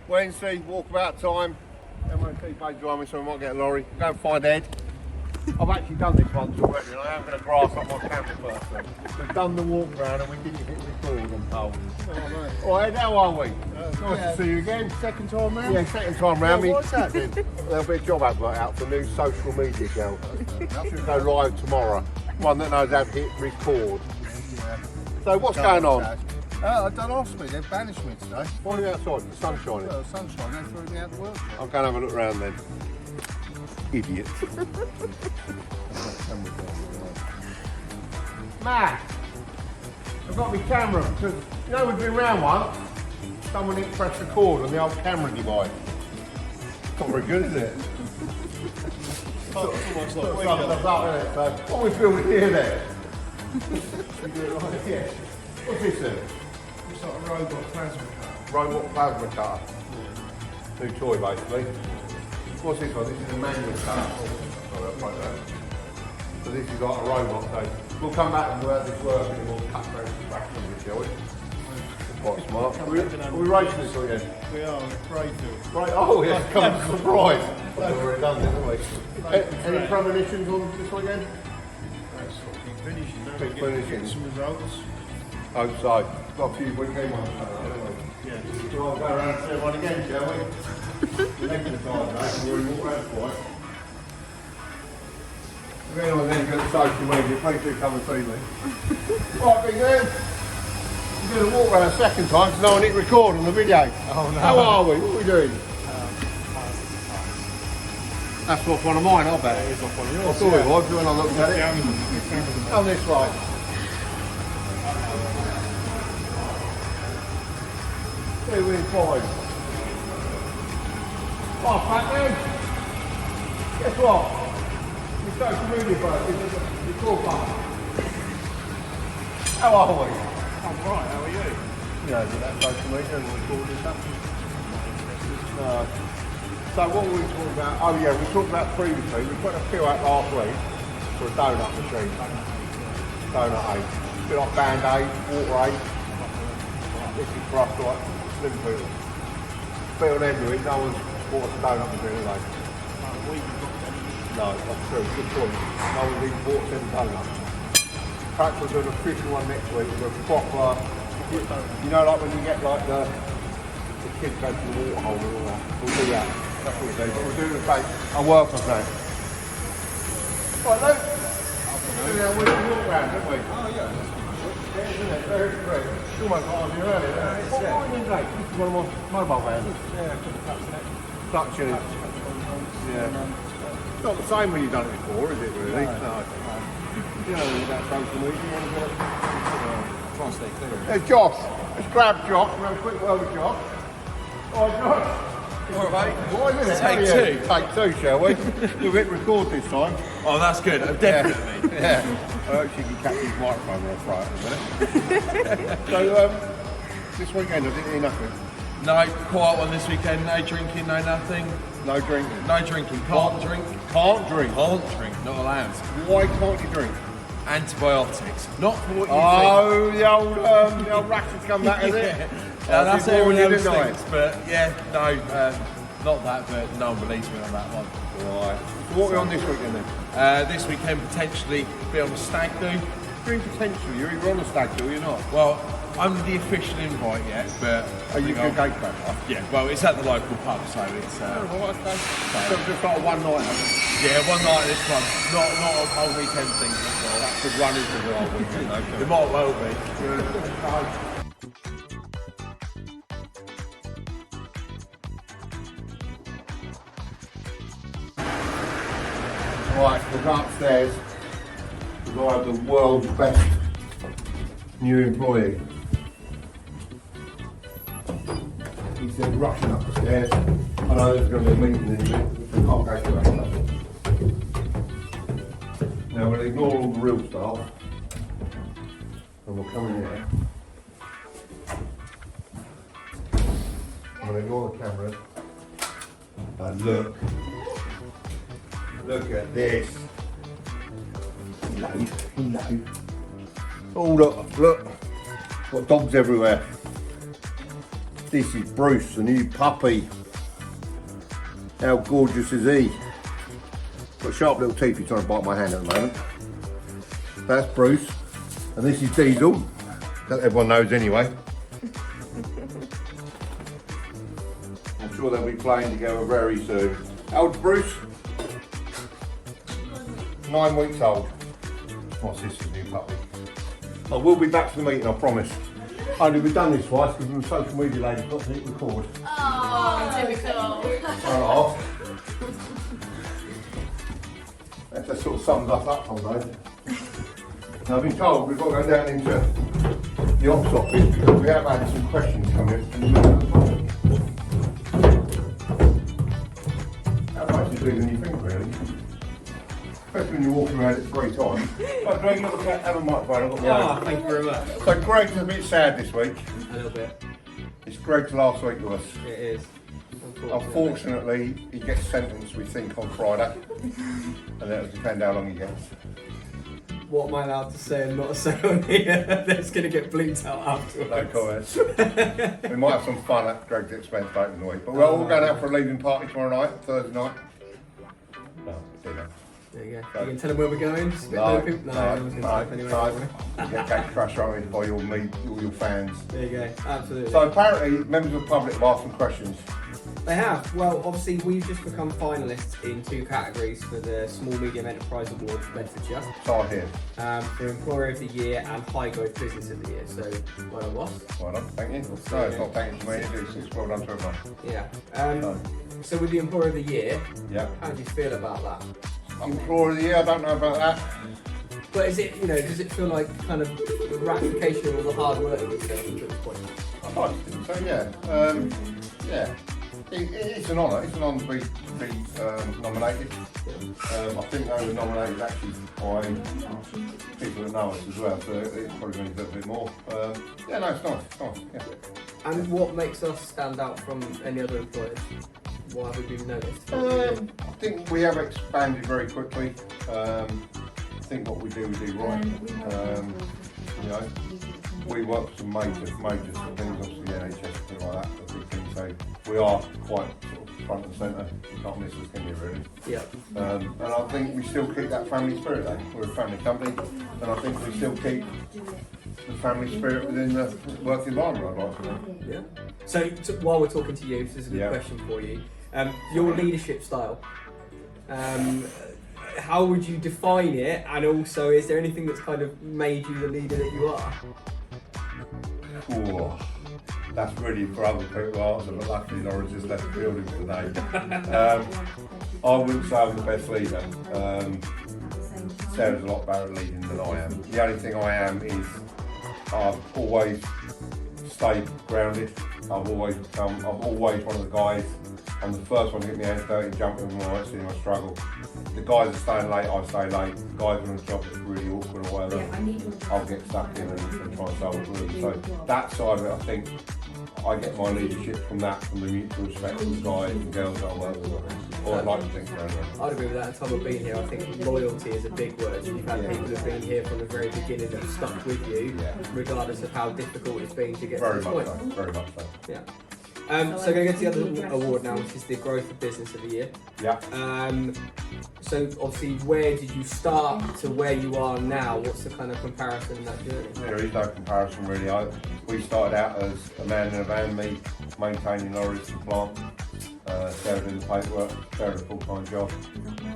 Wednesday, walkabout time. MOT bay behind me, so we might get a lorry. Go and find Ed. I've actually done this once already, and I am going to grass up my camera first then. We've done the walk round and we didn't hit record, I'm told. Alright, Ed, how are we? Nice to see you again. Second time round? Yeah, second time round. What's happening? There'll be a job advert out for a new social media account. Should go live tomorrow. One that knows how to hit record. So what's going on? I don't ask me, they've banished me today. Why are you outside? The sun's shining. Well, the sun's shining, they threw me out the workshop. I'll go and have a look round then. Idiot. Matt, I've got my camera because you know we've been round once. Someone didn't press record on the old camera device. Not very good, is it? So, what are we filming here then? Yeah. What's this then? It's like a robot plasma cutter. Robot plasma cutter. New toy basically. What's this one? This is a manual cutter. Sorry, I'll break that. So this is like a robot, so we'll come back and we'll have this working and we'll cut those back from it, shall we? Quite smart. Are we racing this weekend? We are in Brayfield. Right, oh yeah, come as a surprise. We've already done this, haven't we? Any premonitions on this weekend? That's what big finishing. Big finishing. Get some results. Hope so. Got a few weekend ones, haven't we? Yeah. We'll all go around and see everyone again, shall we? We're making the time, mate. We're already walked around for it. If anyone's any good at social media, please do come and see me. Right, big man. We're going to walk around a second time because no one hit record on the video. Oh no. How are we? What are we doing? That's off one of mine, I bet. It's off one of yours. I thought it was when I looked at it. On this way. Two in five. Oh, fat man. Guess what? Your social media bro is your call button. How are we? I'm right, how are you? Yeah, did that social media and recording stuff? No. So what were we talking about? Oh yeah, we talked about previously. We put a few out last week for a donut machine. Donut aid. A bit like Band-Aid, water aid. This is for us like slim people. Bit on end of it, no one's bought us a donut machine today. No, that's true, good point. No one's even bought us any donuts. Perhaps we'll do an official one next week with a proper, you know, like when you get like the kids go to the water hole and all that. We'll do that. That's what we'll do. But we'll do it about a worker plan. Right, Luke. We're doing our weekly walk round, don't we? Oh, yeah. Yeah, isn't it? Very great. It's almost like I was here earlier, isn't it? What are you doing? This is one of my mobile vans. Yeah, just Clutch in it. Yeah. It's not the same when you've done it before, is it really? No. You know about social media, you want to get it? try and stay clear. There's Josh. Let's grab Josh. We'll have a quick word with Josh. All right, Josh. All right, What is it? Take two. Take two, shall we? We'll hit record this time. Oh, that's good. Definitely. Yeah. I hope she can catch his microphone when I throw it in a minute. So, this weekend I didn't hear nothing. No, quiet one this weekend. No drinking, no nothing. No drinking. No drinking. Can't drink. Can't drink. Can't drink. Not allowed. Why can't you drink? Antibiotics. Not for what you Oh, the old rash has come back, has it? think. Yeah, that's People everyone already else didn't know thinks. But yeah, no, not that. But no one believes me on that one. Right. So what are we on this weekend then? This weekend potentially be on the stag do. Doing potentially. You're either on a stag do or you're not. Well, I'm the official invite yet, but Are you I good think gate crasher? yeah, well, it's at the local pub, so it's Oh, okay. So just like a one night. yeah, one night this one, not a whole weekend thing. That could run into the whole weekend, okay. It might well be. Right, we've got upstairs. We've got the world's best new employee. He said rushing up the stairs. I know there's going to be a meeting in a minute, we can't go through that stuff. Now we'll ignore all the real staff and we'll come in here. We'll ignore the cameras and look. Look at this. Hello. Oh look, got dogs everywhere. This is Bruce, the new puppy. How gorgeous is he? Got sharp little teeth, he's trying to bite my hand at the moment. That's Bruce, and this is Diesel. That everyone knows anyway. I'm sure they'll be playing together very soon. How old's Bruce? 9 weeks old. My sister's new puppy. I will be back for the meeting, I promise. Only we've done this twice because the social media lady's got to hit record. Oh, typical. That just sort of sums us up on those. Now, I've been told we've got to go down into the ops office because we have had some questions come in from the members of the public. How much is bigger than you think, really? Especially when you're walking around at 3 times. Right, Greg, look, have a microphone. I've got my own. Thank you very much. So Greg's a bit sad this week. A little bit. It's Greg's last week with us. It is. Unfortunately, he gets sentenced, we think, on Friday. And then it'll depend how long he gets. What am I allowed to say and not say on here? That's going to get bleeped out afterwards. No comments. We might have some fun at Greg's expense later in the week. But we're all going out for a leaving party tomorrow night, Thursday night. No, dinner. There you go. You can tell them where we're going? Just a bit No, low people? No, I was going to type anyway. no. You get cake crash on by all your fans. There you go. Absolutely. So apparently, members of the public have asked some questions. They have. Well, obviously, we've just become finalists in 2 categories for the Small Medium Enterprise Award for Bedfordshire. So I hear. For Employer of the Year and High Growth Business of the Year. So, well done, boss. Well done, thank you. No, it's not thank you to me, it's well done to everyone. Yeah. So with the Employer of the Year, Yeah. how do you feel about that? Employer of the Year, I don't know about that. But is it, does it feel like kind of the ratification of all the hard work you've done at this point? I'd like to think so, yeah. Yeah. It's an honour. It's an honour to be nominated. I think they were nominated actually by people that know us as well, so it's probably going to be a bit more. Yeah, no, it's nice. It's nice. Yeah. And what makes us stand out from any other employers? Why have we been noticed? I think we have expanded very quickly. I think what we do right. We work for some major things, obviously the NHS, things like that, the big things. So we are quite sort of front and centre. You can't miss us, can you, really? Yeah. And I think we still keep that family spirit, though. We're a family company, and I think we still keep the family spirit within the work environment, I'd like to know. Yeah. So while we're talking to you, this is a good question for you. Your leadership style. How would you define it? And also, is there anything that's kind of made you the leader that you are? Ooh, that's really for other people to answer, but luckily Laura's just left the building for the day. I wouldn't say I'm the best leader. Sarah's a lot better at leading than I am. The only thing I am is I've always stayed grounded. I'm always one of the guys. I'm the first one to get my hands dirty, jumping when I see my struggle. The guys are staying late, I stay late. The guys are on a job that's really awkward or whatever, I'll get stuck in and try and solve it with them. So that side of it, I think, I get my leadership from the mutual respect of the guys and girls that I work with. Or I'd like to think so. I'd agree with that. And Tom, I've been here. I think loyalty is a big word. You've had people who've been here from the very beginning that have stuck with you, regardless of how difficult it's been to get to this point. Very much so. Yeah. So going to go to the other award now, which is the Growth of Business of the Year. Yeah. So obviously, where did you start to where you are now? What's the kind of comparison in that journey? There is no comparison really. We started out as a man in a van, me maintaining lorries and plant, Sarah doing the paperwork, Sarah had a full-time job,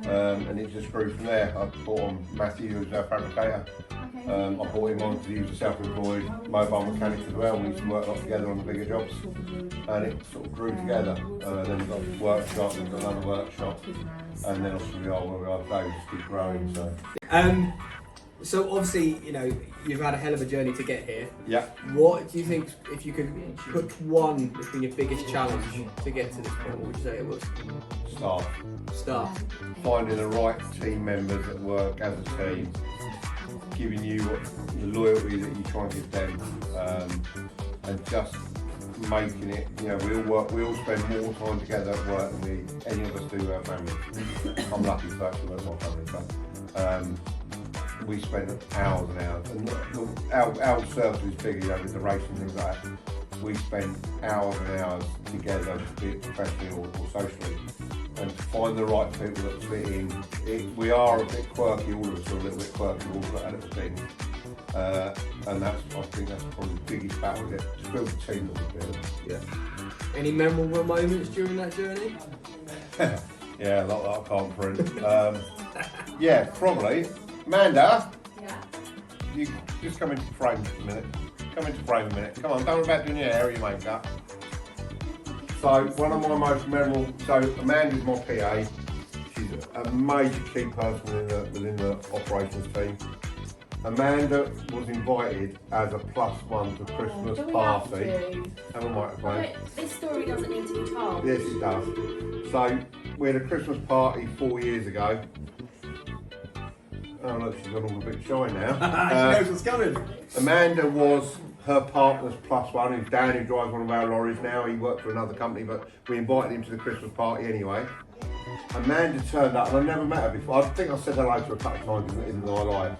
and it just grew from there. I brought on Matthew, who was our fabricator. I brought him on because he was a self-employed mobile mechanic as well. We used to work a lot together on the bigger jobs, and it sort of grew together. Then we got a workshop, we've got another workshop, and then obviously we are where we are today, we just keep growing. So obviously, you've had a hell of a journey to get here. Yeah. What do you think, if you could put one that's been your biggest challenge to get to this point, what would you say it was? Staff. Finding the right team members that work as a team, giving you the loyalty that you try and give them, and just making it. We all spend more time together at work than any of us do with our family. I'm lucky to actually work with my family, but we spend hours and hours, and our service is bigger, with the racing and things like that. we spend hours and hours together, be it professionally or socially, and to find the right people that fit in. We are a bit quirky, all of us are a little bit quirky, all got a little thing. And I think that's probably the biggest battle, to build the team that we build. Yeah. Any memorable moments during that journey? Yeah, a lot that I can't print. Yeah, probably. Amanda, Yeah. you just come into frame a minute. Come into frame a minute. Come on, don't worry about doing your hair or your makeup. So, one of my most memorable, so Amanda's my PA. She's a major key person within the operations team. Amanda was invited as a +1 to Christmas do we party. have to? Have a microphone. This story doesn't need to be told. Yes, it does. So, we had a Christmas party 4 years ago. Oh look, she's gone all a bit shy now. She knows what's coming. Amanda was her partner's +1, who's Dan, who drives one of our lorries now. He worked for another company, but we invited him to the Christmas party anyway. Amanda turned up, and I never met her before. I think I said hello to her a couple of times in my life.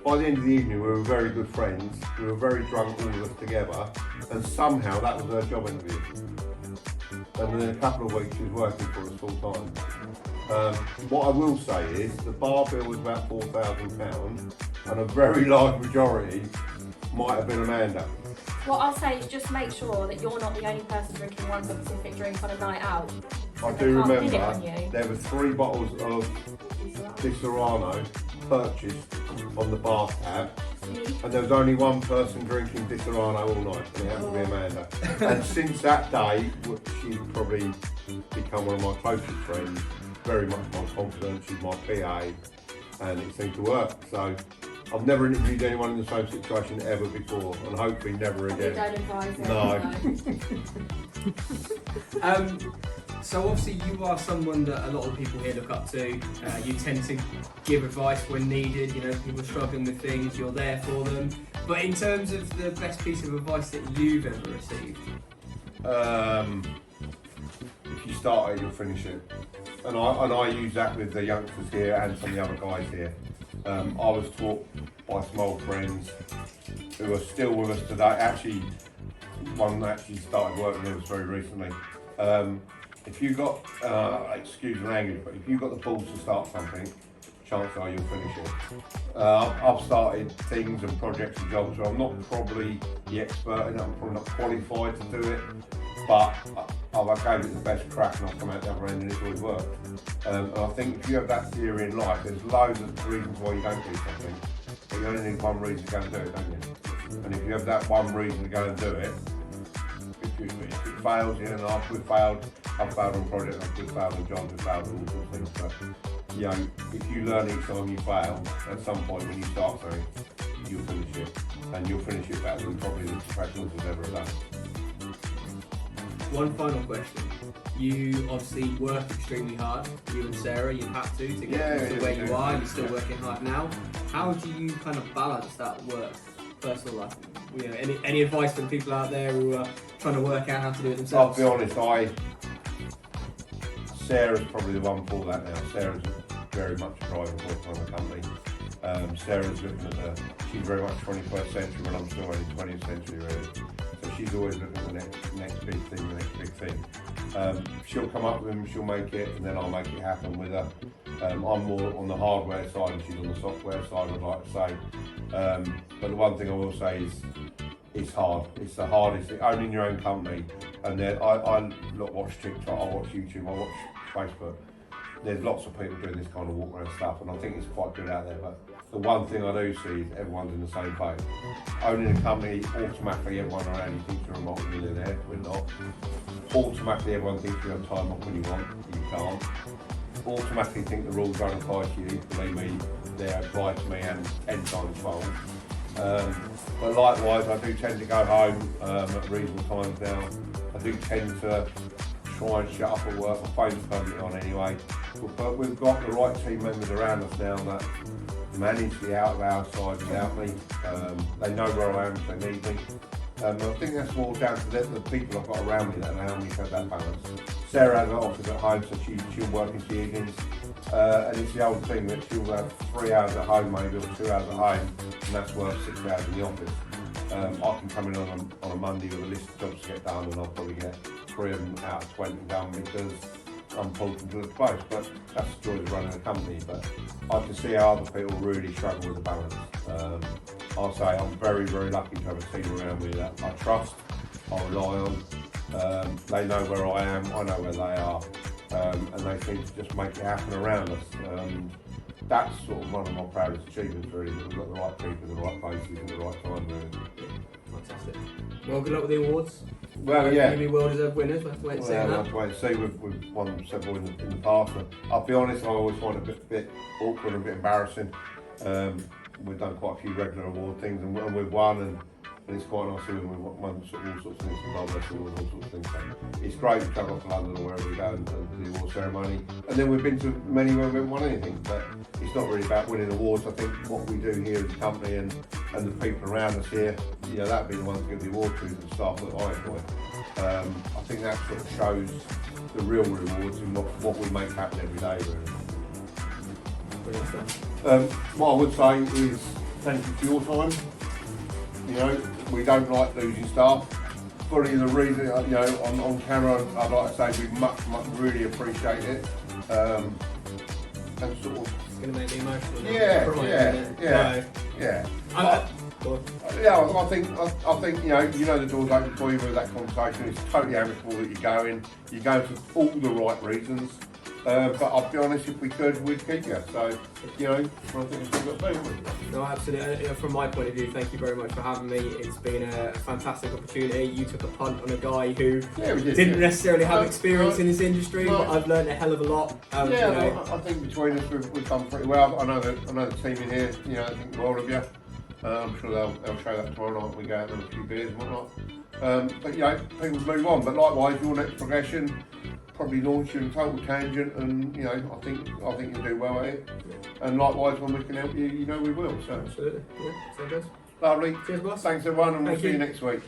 By the end of the evening, we were very good friends. We were very drunk, all of us together, and somehow that was her job interview. And within a couple of weeks, she was working for us full time. What I will say is the bar bill was about £4,000, and a very large majority might have been Amanda. What I'll say is just make sure that you're not the only person drinking one specific drink on a night out. I They do can't pin it remember on you. there were 3 bottles of Disaronno purchased on the bar tab, and there was only one person drinking Disaronno all night, and it happened to be Amanda. And since that day, she's probably become one of my closest friends, very much my confidant. She's my PA, and it seemed to work. So I've never interviewed anyone in the same situation ever before, and hopefully never You again. don't advise it. No. So obviously you are someone that a lot of people here look up to. You tend to give advice when needed. You know, people are struggling with things, you're there for them. But in terms of the best piece of advice that you've ever received? If you start it, you'll finish it. And I use that with the youngsters here and some of the other guys here. I was taught by some old friends who are still with us today. Actually, one actually started working with us very recently. If you got, excuse the language, but if you've got the balls to start something, chances are you'll finish it. I've started things and projects and jobs where I'm not probably the expert in it, I'm probably not qualified to do it, but I gave it the best crack and I've come out the other end and it's always worked. And I think if you have that theory in life, there's loads of reasons why you don't do something, but you only need one reason to go and do it, don't you? And if you have that one reason to go and do it, if it fails, yeah, and we've failed. I've failed on projects, we've failed on jobs, we've failed on all sorts of things. But you know, if you learn each time you fail, at some point when you start something, you'll finish it, and you'll finish it better than probably the professionals have ever done. One final question. You obviously work extremely hard. You and Sarah, you have to get to where you are. You're still working hard now. How do you kind of balance that work, personal life? You know, any advice for the people out there who are trying to work out how to do it themselves? I'll be honest, Sarah's probably the one for that now. Sarah's very much a driving force on the company. Sarah's looking at she's very much 21st century, when I'm still only 20th century really. So she's always looking at the next big thing, the next big thing. She'll come up with them, she'll make it, and then I'll make it happen with her. I'm more on the hardware side and she's on the software side, I'd like to say. But the one thing I will say is, it's hard. It's the hardest thing, owning your own company. And then I watch TikTok, I watch YouTube, I watch Facebook. There's lots of people doing this kind of walk around stuff, and I think it's quite good out there. But the one thing I do see is everyone's in the same boat. Owning a company, automatically everyone around you thinks you're a multi-millionaire. We're not. Automatically everyone thinks you have time off when you want. You can't. Automatically think the rules don't apply to you. Believe me, they apply to me and 10 times fold. But likewise, I do tend to go home at reasonable times now. I do tend to try and shut up at work. My phone's permanently on anyway. But we've got the right team members around us now that manage the out of our side without me. They know where I am if they need me. I think that's more down to the people I've got around me that allow me to have that balance. Sarah has an office at home, so she'll work into the evenings. And it's the old thing that she'll have 3 hours at home maybe, or 2 hours at home, and that's worth 6 hours in the office. I can come in on a Monday with a list of jobs to get done, and I'll probably get 3 of them out of 20 done because I'm pulled into the place. But that's the joy of running a company. But I can see how other people really struggle with the balance. I'll say I'm very, very lucky to have a team around me that I trust, I rely on. They know where I am, I know where they are, and they seem to just make it happen around us. That's sort of one of my proudest achievements, really, that we've got the right people in the right places at the right time, really. Fantastic. Well, good luck with the awards. Well, yeah. Maybe well-deserved winners. We'll have to wait and see on Well, that. I'll have to wait and see. We've won several in the past. And I'll be honest, I always find it a bit awkward and a bit embarrassing. We've done quite a few regular award things, and we've won, and it's quite nice when we've won all sorts of things, and all sorts of things. So it's great to travel off to London or wherever we go and do the award ceremony. And then we've been to many where we haven't won anything, but it's not really about winning awards. I think what we do here as a company and the people around us here, that'd be the ones to give the award to the staff that I employ. I think that sort of shows the real rewards and what we make happen every day, really. Brilliant stuff. What I would say is thank you for your time. We don't like losing staff. Fully the reason, on camera, I'd like to say we much really appreciate it. And sort of. It's going to make me emotional. Now. Yeah. Go on. Yeah, I think the door's open for you with that conversation. It's totally amicable that you're going. You're going for all the right reasons. But I'll be honest, if we could, we'd keep you. So, I think we've got to do. No, absolutely. From my point of view, thank you very much for having me. It's been a fantastic opportunity. You took a punt on a guy who didn't necessarily have experience in this industry, but I've learned a hell of a lot. I think between us we've done pretty well. I know the team in here. I think the world of you. I'm sure they'll show that tomorrow night when we go out and have a few beers and whatnot. But people move on. But likewise, your next progression probably launch you in a total tangent, and I think you'll do well at it. And likewise, when we can help you, we will. So Absolutely. Yeah, so it goes. Lovely. Cheers, boss. Thanks everyone, and we'll Thank see you. you next week.